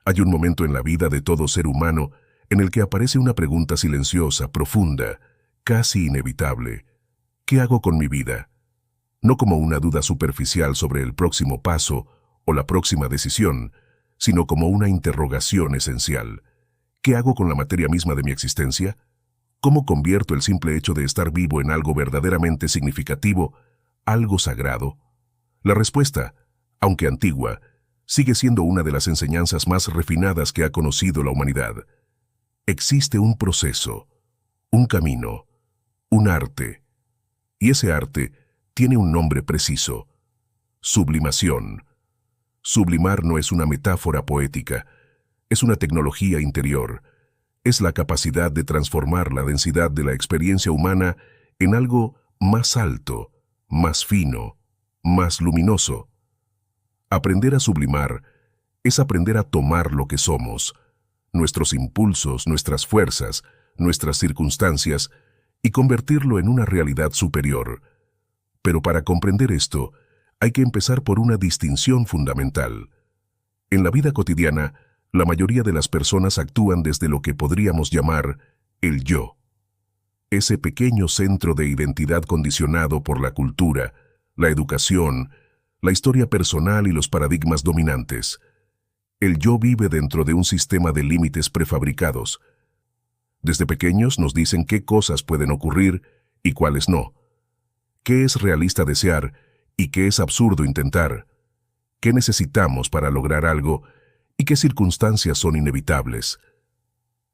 Hay un momento en la vida de todo ser humano en el que aparece una pregunta silenciosa, profunda, casi inevitable. ¿Qué hago con mi vida? No como una duda superficial sobre el próximo paso o la próxima decisión, sino como una interrogación esencial. ¿Qué hago con la materia misma de mi existencia? ¿Cómo convierto el simple hecho de estar vivo en algo verdaderamente significativo, algo sagrado? La respuesta, aunque antigua, sigue siendo una de las enseñanzas más refinadas que ha conocido la humanidad. Existe un proceso, un camino, un arte, y ese arte tiene un nombre preciso: sublimación. Sublimar no es una metáfora poética, es una tecnología interior. Es la capacidad de transformar la densidad de la experiencia humana en algo más alto, más fino, más luminoso. Aprender a sublimar es aprender a tomar lo que somos, nuestros impulsos, nuestras fuerzas, nuestras circunstancias, y convertirlo en una realidad superior. Pero para comprender esto, hay que empezar por una distinción fundamental. En la vida cotidiana, la mayoría de las personas actúan desde lo que podríamos llamar el yo. Ese pequeño centro de identidad condicionado por la cultura, la educación, la historia personal y los paradigmas dominantes. El yo vive dentro de un sistema de límites prefabricados. Desde pequeños nos dicen qué cosas pueden ocurrir y cuáles no. Qué es realista desear y qué es absurdo intentar. Qué necesitamos para lograr algo y qué circunstancias son inevitables.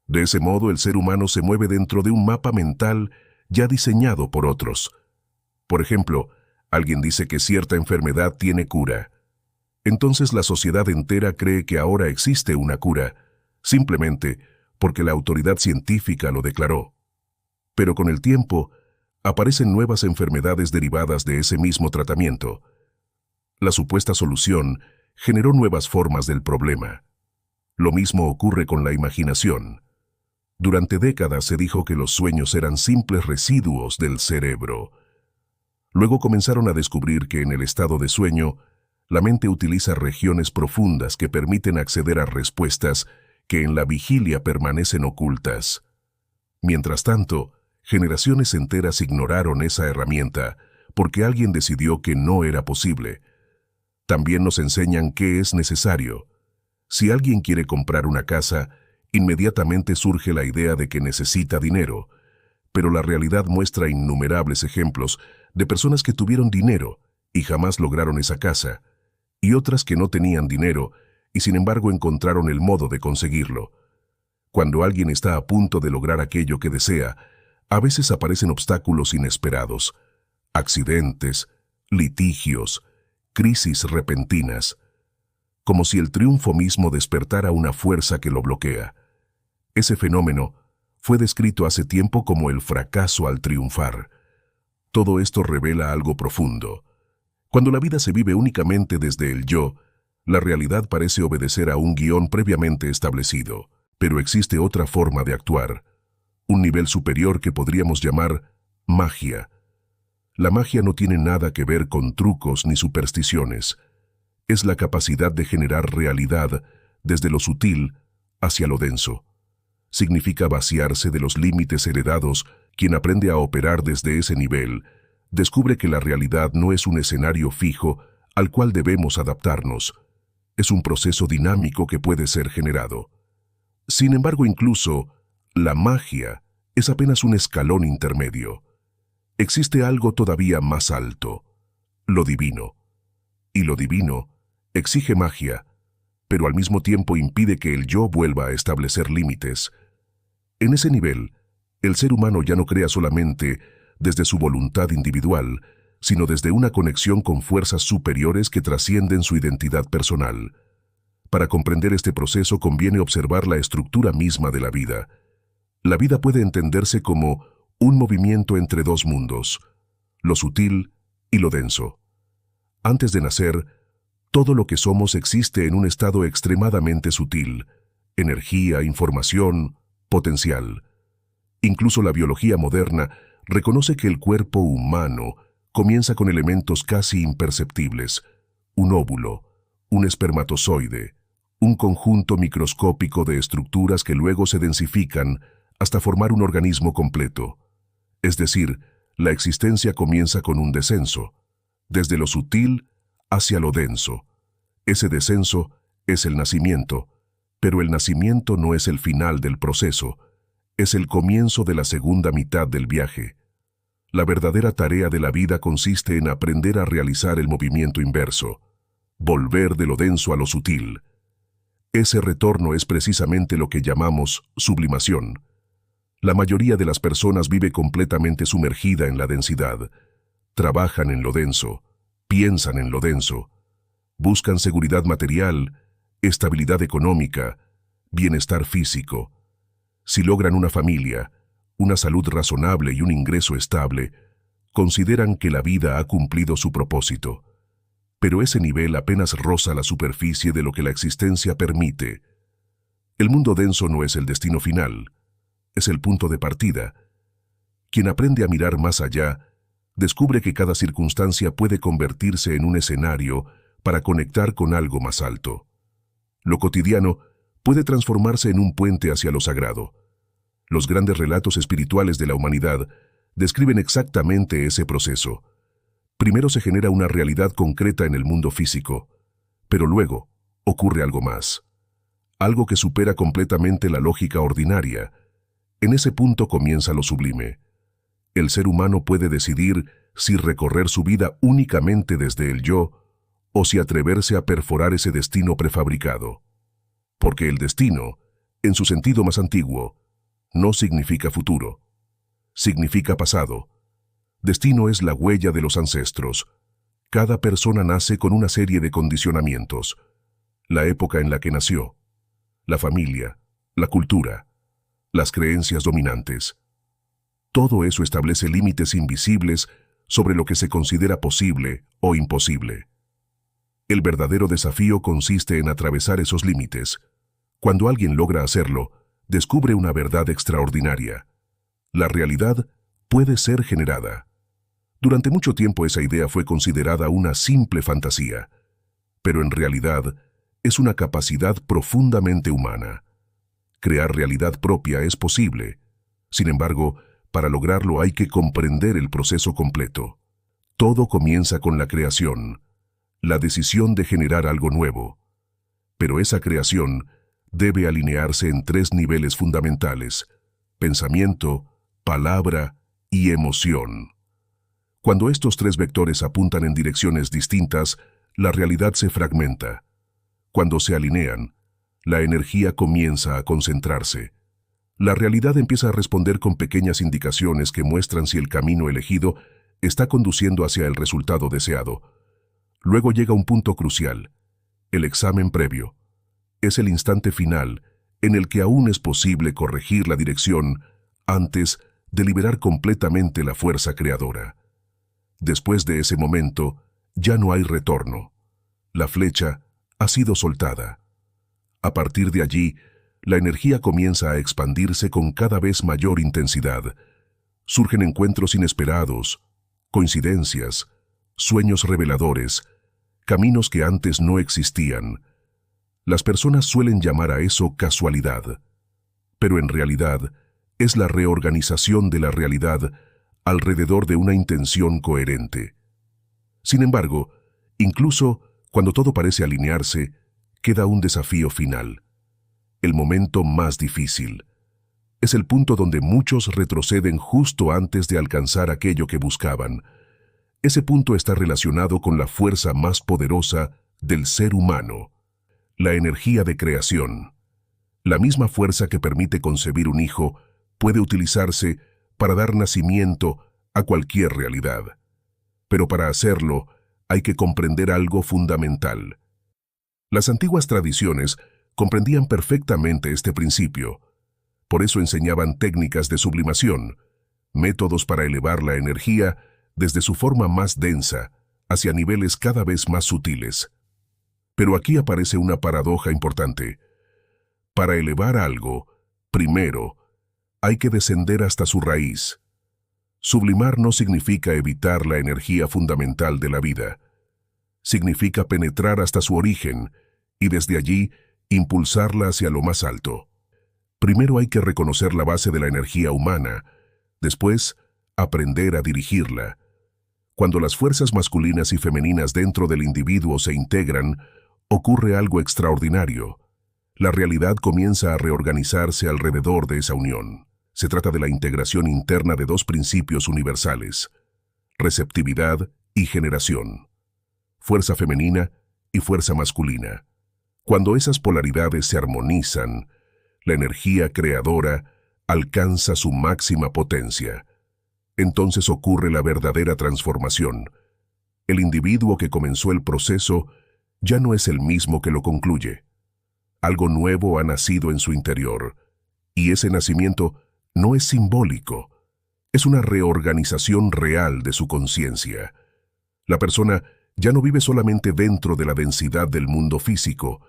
De ese modo, el ser humano se mueve dentro de un mapa mental ya diseñado por otros. Por ejemplo, alguien dice que cierta enfermedad tiene cura. Entonces la sociedad entera cree que ahora existe una cura, simplemente porque la autoridad científica lo declaró. Pero con el tiempo, aparecen nuevas enfermedades derivadas de ese mismo tratamiento. La supuesta solución generó nuevas formas del problema. Lo mismo ocurre con la imaginación. Durante décadas se dijo que los sueños eran simples residuos del cerebro. Luego comenzaron a descubrir que en el estado de sueño, la mente utiliza regiones profundas que permiten acceder a respuestas que en la vigilia permanecen ocultas. Mientras tanto, generaciones enteras ignoraron esa herramienta porque alguien decidió que no era posible. También nos enseñan qué es necesario. Si alguien quiere comprar una casa, inmediatamente surge la idea de que necesita dinero, pero la realidad muestra innumerables ejemplos de personas que tuvieron dinero y jamás lograron esa casa, y otras que no tenían dinero y sin embargo encontraron el modo de conseguirlo. Cuando alguien está a punto de lograr aquello que desea, a veces aparecen obstáculos inesperados, accidentes, litigios, crisis repentinas, como si el triunfo mismo despertara una fuerza que lo bloquea. Ese fenómeno fue descrito hace tiempo como el fracaso al triunfar. Todo esto revela algo profundo. Cuando la vida se vive únicamente desde el yo, la realidad parece obedecer a un guión previamente establecido, pero existe otra forma de actuar, un nivel superior que podríamos llamar magia. La magia no tiene nada que ver con trucos ni supersticiones. Es la capacidad de generar realidad desde lo sutil hacia lo denso. Significa vaciarse de los límites heredados. Quien aprende a operar desde ese nivel, descubre que la realidad no es un escenario fijo al cual debemos adaptarnos. Es un proceso dinámico que puede ser generado. Sin embargo, incluso la magia es apenas un escalón intermedio. Existe algo todavía más alto, lo divino. Y lo divino exige magia, pero al mismo tiempo impide que el yo vuelva a establecer límites. En ese nivel, el ser humano ya no crea solamente desde su voluntad individual, sino desde una conexión con fuerzas superiores que trascienden su identidad personal. Para comprender este proceso conviene observar la estructura misma de la vida. La vida puede entenderse como un movimiento entre dos mundos, lo sutil y lo denso. Antes de nacer, todo lo que somos existe en un estado extremadamente sutil: energía, información, potencial. Incluso la biología moderna reconoce que el cuerpo humano comienza con elementos casi imperceptibles: un óvulo, un espermatozoide, un conjunto microscópico de estructuras que luego se densifican hasta formar un organismo completo. Es decir, la existencia comienza con un descenso, desde lo sutil hacia lo denso. Ese descenso es el nacimiento, pero el nacimiento no es el final del proceso, es el comienzo de la segunda mitad del viaje. La verdadera tarea de la vida consiste en aprender a realizar el movimiento inverso, volver de lo denso a lo sutil. Ese retorno es precisamente lo que llamamos sublimación. La mayoría de las personas vive completamente sumergida en la densidad. Trabajan en lo denso, piensan en lo denso, buscan seguridad material, estabilidad económica, bienestar físico. Si logran una familia, una salud razonable y un ingreso estable, consideran que la vida ha cumplido su propósito. Pero ese nivel apenas roza la superficie de lo que la existencia permite. El mundo denso no es el destino final, es el punto de partida. Quien aprende a mirar más allá, descubre que cada circunstancia puede convertirse en un escenario para conectar con algo más alto. Lo cotidiano puede transformarse en un puente hacia lo sagrado. Los grandes relatos espirituales de la humanidad describen exactamente ese proceso. Primero se genera una realidad concreta en el mundo físico, pero luego ocurre algo más. Algo que supera completamente la lógica ordinaria. En ese punto comienza lo sublime. El ser humano puede decidir si recorrer su vida únicamente desde el yo o si atreverse a perforar ese destino prefabricado. Porque el destino, en su sentido más antiguo, no significa futuro, significa pasado. Destino es la huella de los ancestros. Cada persona nace con una serie de condicionamientos. La época en la que nació, la familia, la cultura, las creencias dominantes. Todo eso establece límites invisibles sobre lo que se considera posible o imposible. El verdadero desafío consiste en atravesar esos límites. Cuando alguien logra hacerlo, descubre una verdad extraordinaria. La realidad puede ser generada. Durante mucho tiempo esa idea fue considerada una simple fantasía, pero en realidad es una capacidad profundamente humana. Crear realidad propia es posible. Sin embargo, para lograrlo hay que comprender el proceso completo. Todo comienza con la creación, la decisión de generar algo nuevo. Pero esa creación debe alinearse en 3 niveles fundamentales: pensamiento, palabra y emoción. Cuando estos 3 vectores apuntan en direcciones distintas, la realidad se fragmenta. Cuando se alinean, la energía comienza a concentrarse. La realidad empieza a responder con pequeñas indicaciones que muestran si el camino elegido está conduciendo hacia el resultado deseado. Luego llega un punto crucial, el examen previo. Es el instante final en el que aún es posible corregir la dirección antes de liberar completamente la fuerza creadora. Después de ese momento, ya no hay retorno. La flecha ha sido soltada. A partir de allí, la energía comienza a expandirse con cada vez mayor intensidad. Surgen encuentros inesperados, coincidencias, sueños reveladores, caminos que antes no existían. Las personas suelen llamar a eso casualidad, pero en realidad es la reorganización de la realidad alrededor de una intención coherente. Sin embargo, incluso cuando todo parece alinearse, queda un desafío final. El momento más difícil. Es el punto donde muchos retroceden justo antes de alcanzar aquello que buscaban. Ese punto está relacionado con la fuerza más poderosa del ser humano, la energía de creación. La misma fuerza que permite concebir un hijo puede utilizarse para dar nacimiento a cualquier realidad. Pero para hacerlo, hay que comprender algo fundamental. Las antiguas tradiciones comprendían perfectamente este principio. Por eso enseñaban técnicas de sublimación, métodos para elevar la energía desde su forma más densa hacia niveles cada vez más sutiles. Pero aquí aparece una paradoja importante. Para elevar algo, primero, hay que descender hasta su raíz. Sublimar no significa evitar la energía fundamental de la vida. Significa penetrar hasta su origen y desde allí impulsarla hacia lo más alto. Primero hay que reconocer la base de la energía humana, después aprender a dirigirla. Cuando las fuerzas masculinas y femeninas dentro del individuo se integran, ocurre algo extraordinario. La realidad comienza a reorganizarse alrededor de esa unión. Se trata de la integración interna de dos principios universales: receptividad y generación. Fuerza femenina y fuerza masculina. Cuando esas polaridades se armonizan, la energía creadora alcanza su máxima potencia. Entonces ocurre la verdadera transformación. El individuo que comenzó el proceso ya no es el mismo que lo concluye. Algo nuevo ha nacido en su interior, y ese nacimiento no es simbólico, es una reorganización real de su conciencia. La persona ya no vive solamente dentro de la densidad del mundo físico,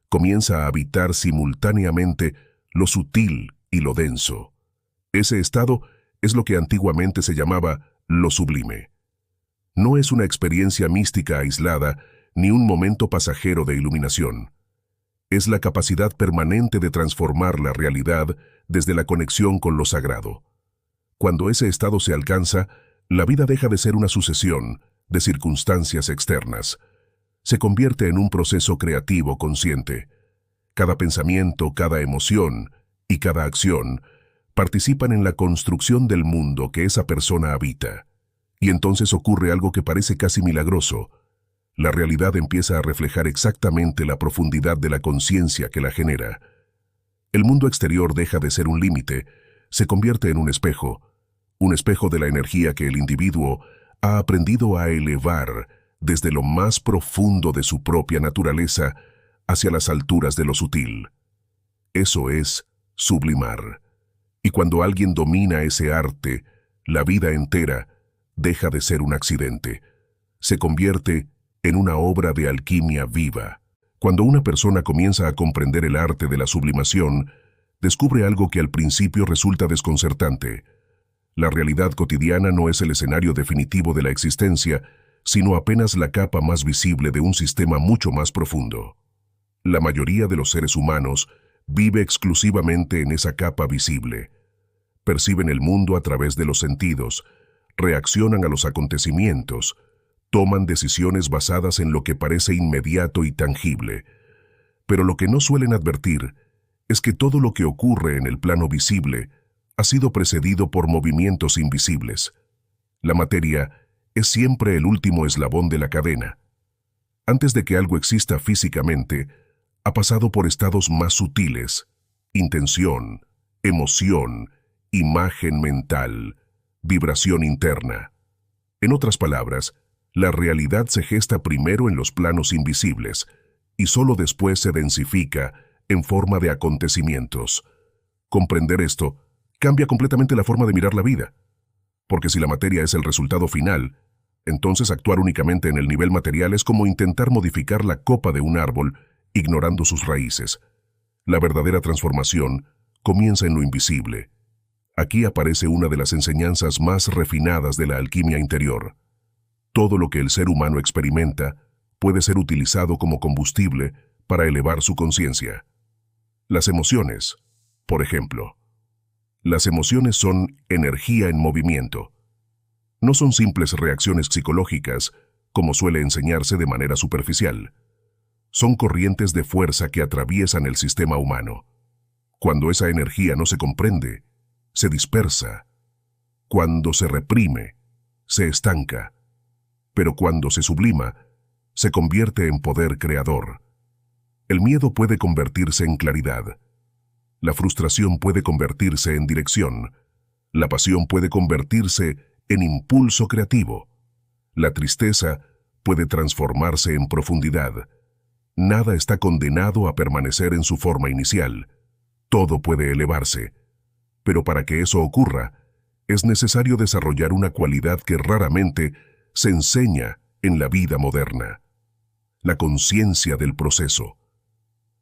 comienza a habitar simultáneamente lo sutil y lo denso. Ese estado es lo que antiguamente se llamaba lo sublime. No es una experiencia mística aislada ni un momento pasajero de iluminación. Es la capacidad permanente de transformar la realidad desde la conexión con lo sagrado. Cuando ese estado se alcanza, la vida deja de ser una sucesión de circunstancias externas. Se convierte en un proceso creativo consciente. Cada pensamiento, cada emoción y cada acción participan en la construcción del mundo que esa persona habita. Y entonces ocurre algo que parece casi milagroso. La realidad empieza a reflejar exactamente la profundidad de la conciencia que la genera. El mundo exterior deja de ser un límite, se convierte en un espejo de la energía que el individuo ha aprendido a elevar desde lo más profundo de su propia naturaleza hacia las alturas de lo sutil. Eso es sublimar. Y cuando alguien domina ese arte, la vida entera deja de ser un accidente. Se convierte en una obra de alquimia viva. Cuando una persona comienza a comprender el arte de la sublimación, descubre algo que al principio resulta desconcertante. La realidad cotidiana no es el escenario definitivo de la existencia, sino apenas la capa más visible de un sistema mucho más profundo. La mayoría de los seres humanos vive exclusivamente en esa capa visible. Perciben el mundo a través de los sentidos, reaccionan a los acontecimientos, toman decisiones basadas en lo que parece inmediato y tangible. Pero lo que no suelen advertir es que todo lo que ocurre en el plano visible ha sido precedido por movimientos invisibles. La materia es siempre el último eslabón de la cadena. Antes de que algo exista físicamente, ha pasado por estados más sutiles: intención, emoción, imagen mental, vibración interna. En otras palabras, la realidad se gesta primero en los planos invisibles y solo después se densifica en forma de acontecimientos. Comprender esto cambia completamente la forma de mirar la vida, porque si la materia es el resultado final, entonces actuar únicamente en el nivel material es como intentar modificar la copa de un árbol ignorando sus raíces. La verdadera transformación comienza en lo invisible. Aquí aparece una de las enseñanzas más refinadas de la alquimia interior. Todo lo que el ser humano experimenta puede ser utilizado como combustible para elevar su conciencia. Las emociones, por ejemplo. Las emociones son energía en movimiento. No son simples reacciones psicológicas, como suele enseñarse de manera superficial. Son corrientes de fuerza que atraviesan el sistema humano. Cuando esa energía no se comprende, se dispersa. Cuando se reprime, se estanca. Pero cuando se sublima, se convierte en poder creador. El miedo puede convertirse en claridad. La frustración puede convertirse en dirección. La pasión puede convertirse en impulso creativo. La tristeza puede transformarse en profundidad. Nada está condenado a permanecer en su forma inicial. Todo puede elevarse. Pero para que eso ocurra, es necesario desarrollar una cualidad que raramente se enseña en la vida moderna: la conciencia del proceso.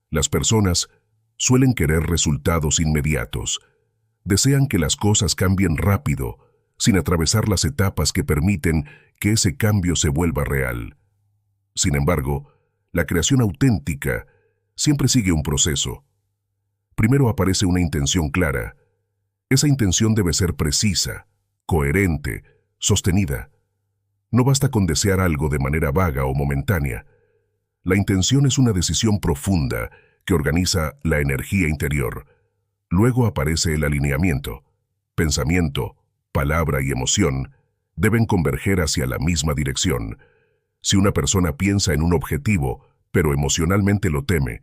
Las personas suelen querer resultados inmediatos. Desean que las cosas cambien rápido, sin atravesar las etapas que permiten que ese cambio se vuelva real. Sin embargo, la creación auténtica siempre sigue un proceso. Primero aparece una intención clara. Esa intención debe ser precisa, coherente, sostenida. No basta con desear algo de manera vaga o momentánea. La intención es una decisión profunda que organiza la energía interior. Luego aparece el alineamiento. Pensamiento, palabra y emoción deben converger hacia la misma dirección. Si una persona piensa en un objetivo, pero emocionalmente lo teme,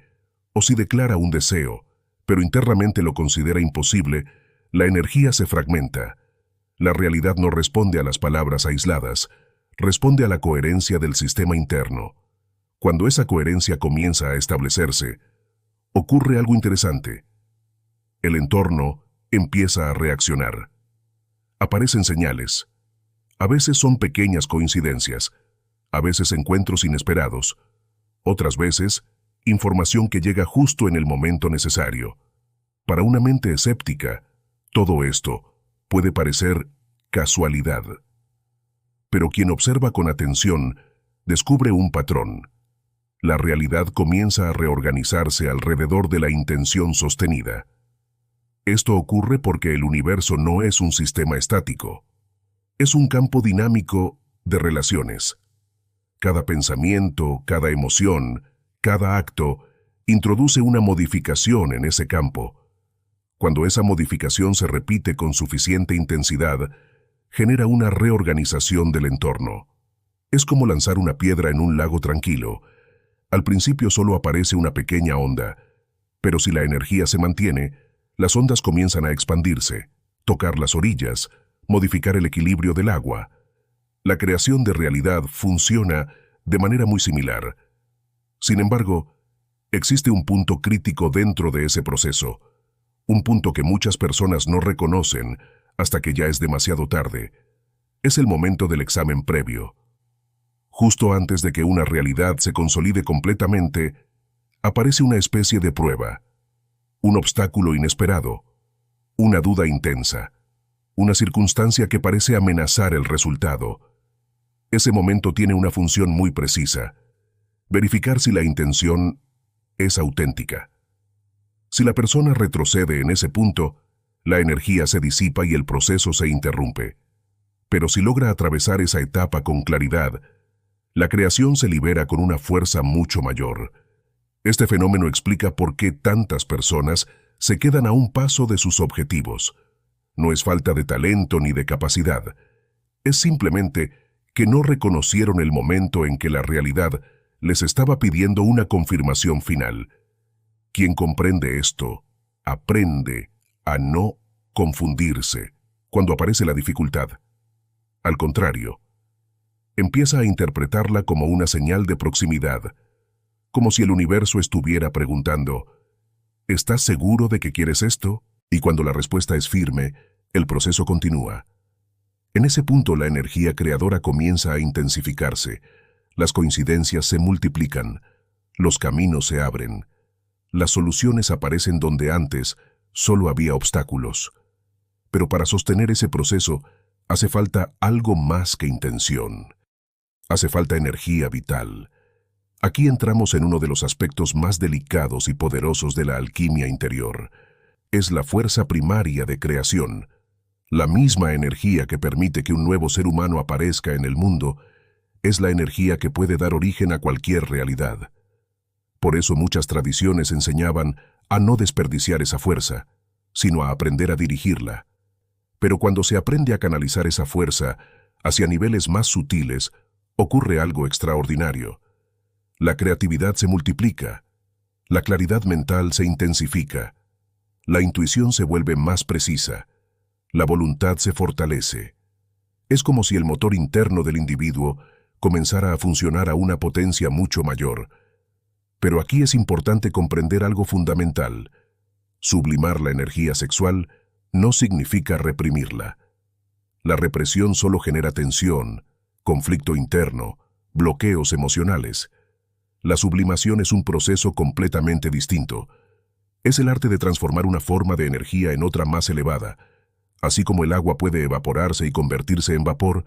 o si declara un deseo, pero internamente lo considera imposible, la energía se fragmenta. La realidad no responde a las palabras aisladas, responde a la coherencia del sistema interno. Cuando esa coherencia comienza a establecerse, ocurre algo interesante. El entorno empieza a reaccionar. Aparecen señales. A veces son pequeñas coincidencias, a veces encuentros inesperados, otras veces información que llega justo en el momento necesario. Para una mente escéptica, todo esto puede parecer casualidad. Pero quien observa con atención descubre un patrón. La realidad comienza a reorganizarse alrededor de la intención sostenida. Esto ocurre porque el universo no es un sistema estático. Es un campo dinámico de relaciones. Cada pensamiento, cada emoción, cada acto introduce una modificación en ese campo. Cuando esa modificación se repite con suficiente intensidad, genera una reorganización del entorno. Es como lanzar una piedra en un lago tranquilo. Al principio solo aparece una pequeña onda, pero si la energía se mantiene, las ondas comienzan a expandirse, tocar las orillas, modificar el equilibrio del agua. La creación de realidad funciona de manera muy similar. Sin embargo, existe un punto crítico dentro de ese proceso, un punto que muchas personas no reconocen hasta que ya es demasiado tarde. Es el momento del examen previo. Justo antes de que una realidad se consolide completamente, aparece una especie de prueba, un obstáculo inesperado, una duda intensa, una circunstancia que parece amenazar el resultado. Ese momento tiene una función muy precisa: verificar si la intención es auténtica. Si la persona retrocede en ese punto, la energía se disipa y el proceso se interrumpe. Pero si logra atravesar esa etapa con claridad, la creación se libera con una fuerza mucho mayor. Este fenómeno explica por qué tantas personas se quedan a un paso de sus objetivos. No es falta de talento ni de capacidad. Es simplemente que no reconocieron el momento en que la realidad les estaba pidiendo una confirmación final. Quien comprende esto, aprende a no confundirse cuando aparece la dificultad. Al contrario, empieza a interpretarla como una señal de proximidad, como si el universo estuviera preguntando: ¿estás seguro de que quieres esto? Y cuando la respuesta es firme, el proceso continúa. En ese punto la energía creadora comienza a intensificarse, las coincidencias se multiplican, los caminos se abren, las soluciones aparecen donde antes solo había obstáculos. Pero para sostener ese proceso hace falta algo más que intención. Hace falta energía vital. Aquí entramos en uno de los aspectos más delicados y poderosos de la alquimia interior. Es la fuerza primaria de creación. La misma energía que permite que un nuevo ser humano aparezca en el mundo es la energía que puede dar origen a cualquier realidad. Por eso muchas tradiciones enseñaban a no desperdiciar esa fuerza, sino a aprender a dirigirla. Pero cuando se aprende a canalizar esa fuerza hacia niveles más sutiles, ocurre algo extraordinario. La creatividad se multiplica, la claridad mental se intensifica, la intuición se vuelve más precisa, la voluntad se fortalece. Es como si el motor interno del individuo comenzara a funcionar a una potencia mucho mayor. Pero aquí es importante comprender algo fundamental. Sublimar la energía sexual no significa reprimirla. La represión solo genera tensión, conflicto interno, bloqueos emocionales. La sublimación es un proceso completamente distinto. Es el arte de transformar una forma de energía en otra más elevada. Así como el agua puede evaporarse y convertirse en vapor,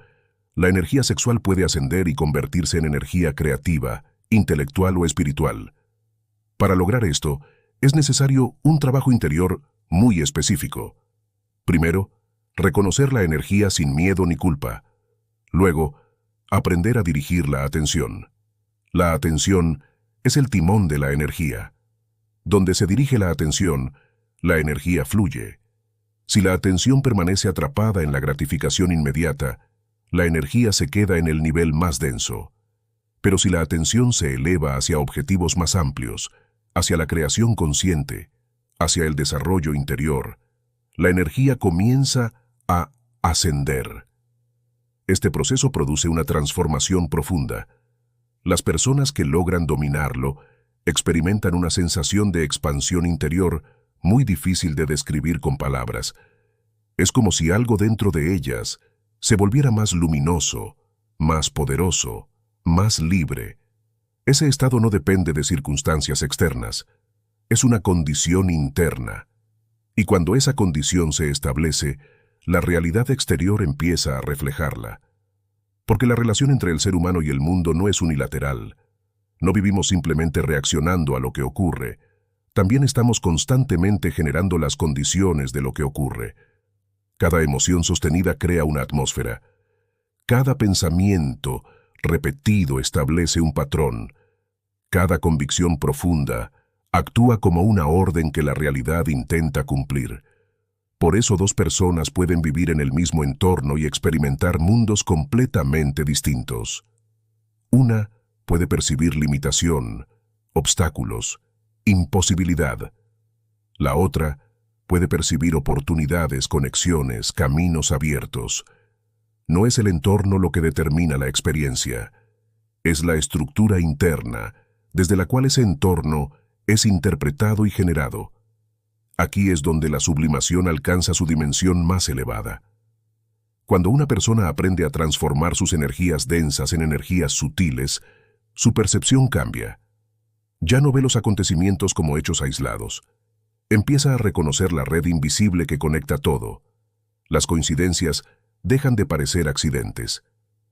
la energía sexual puede ascender y convertirse en energía creativa, intelectual o espiritual. Para lograr esto, es necesario un trabajo interior muy específico. Primero, reconocer la energía sin miedo ni culpa. Luego, aprender a dirigir la atención. La atención es el timón de la energía. Donde se dirige la atención, la energía fluye. Si la atención permanece atrapada en la gratificación inmediata, la energía se queda en el nivel más denso. Pero si la atención se eleva hacia objetivos más amplios, hacia la creación consciente, hacia el desarrollo interior, la energía comienza a ascender. Este proceso produce una transformación profunda. Las personas que logran dominarlo experimentan una sensación de expansión interior muy difícil de describir con palabras. Es como si algo dentro de ellas se volviera más luminoso, más poderoso, más libre. Ese estado no depende de circunstancias externas, es una condición interna. Y cuando esa condición se establece, la realidad exterior empieza a reflejarla. Porque la relación entre el ser humano y el mundo no es unilateral. No vivimos simplemente reaccionando a lo que ocurre. También estamos constantemente generando las condiciones de lo que ocurre. Cada emoción sostenida crea una atmósfera. Cada pensamiento repetido establece un patrón. Cada convicción profunda actúa como una orden que la realidad intenta cumplir. Por eso dos personas pueden vivir en el mismo entorno y experimentar mundos completamente distintos. Una puede percibir limitación, obstáculos, imposibilidad. La otra puede percibir oportunidades, conexiones, caminos abiertos. No es el entorno lo que determina la experiencia. Es la estructura interna, desde la cual ese entorno es interpretado y generado. Aquí es donde la sublimación alcanza su dimensión más elevada. Cuando una persona aprende a transformar sus energías densas en energías sutiles, su percepción cambia. Ya no ve los acontecimientos como hechos aislados. Empieza a reconocer la red invisible que conecta todo. Las coincidencias dejan de parecer accidentes.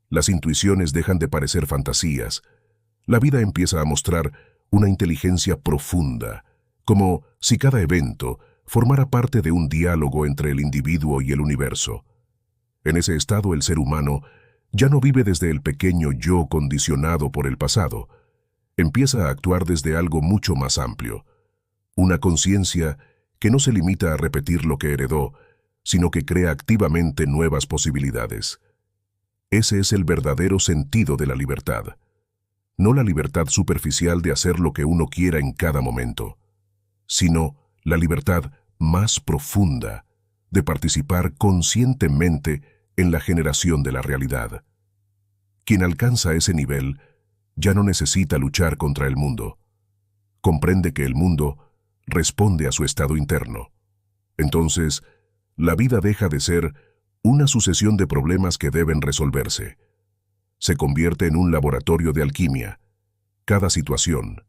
Las intuiciones dejan de parecer fantasías. La vida empieza a mostrar una inteligencia profunda, como si cada evento formara parte de un diálogo entre el individuo y el universo. En ese estado el ser humano ya no vive desde el pequeño yo condicionado por el pasado. Empieza a actuar desde algo mucho más amplio. Una conciencia que no se limita a repetir lo que heredó, sino que crea activamente nuevas posibilidades. Ese es el verdadero sentido de la libertad. No la libertad superficial de hacer lo que uno quiera en cada momento, sino la libertad más profunda de participar conscientemente en la generación de la realidad. Quien alcanza ese nivel ya no necesita luchar contra el mundo. Comprende que el mundo responde a su estado interno. Entonces, la vida deja de ser una sucesión de problemas que deben resolverse. Se convierte en un laboratorio de alquimia. Cada situación,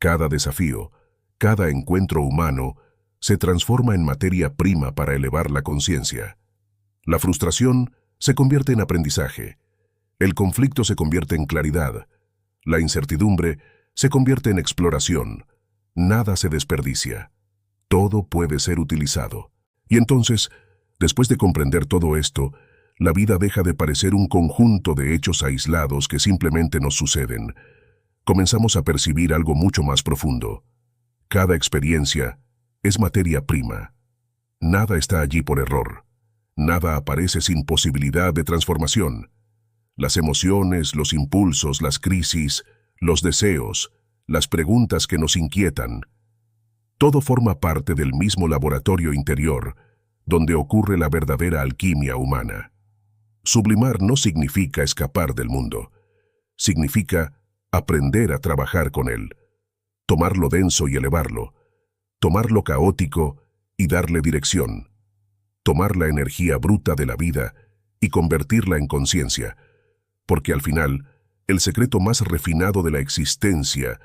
cada desafío, cada encuentro humano se transforma en materia prima para elevar la conciencia. La frustración se convierte en aprendizaje. El conflicto se convierte en claridad. La incertidumbre se convierte en exploración. Nada se desperdicia. Todo puede ser utilizado. Y entonces, después de comprender todo esto, la vida deja de parecer un conjunto de hechos aislados que simplemente nos suceden. Comenzamos a percibir algo mucho más profundo. Cada experiencia es materia prima. Nada está allí por error. Nada aparece sin posibilidad de transformación. Las emociones, los impulsos, las crisis, los deseos, las preguntas que nos inquietan. Todo forma parte del mismo laboratorio interior, donde ocurre la verdadera alquimia humana. Sublimar no significa escapar del mundo. Significa aprender a trabajar con él. Tomar lo denso y elevarlo. Tomar lo caótico y darle dirección. Tomar la energía bruta de la vida y convertirla en conciencia. Porque al final, el secreto más refinado de la existencia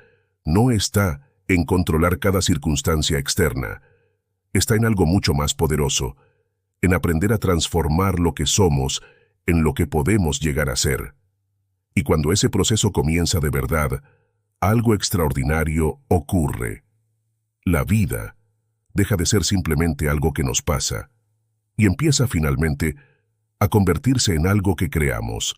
no está en controlar cada circunstancia externa. Está en algo mucho más poderoso, en aprender a transformar lo que somos en lo que podemos llegar a ser. Y cuando ese proceso comienza de verdad, algo extraordinario ocurre. La vida deja de ser simplemente algo que nos pasa y empieza finalmente a convertirse en algo que creamos,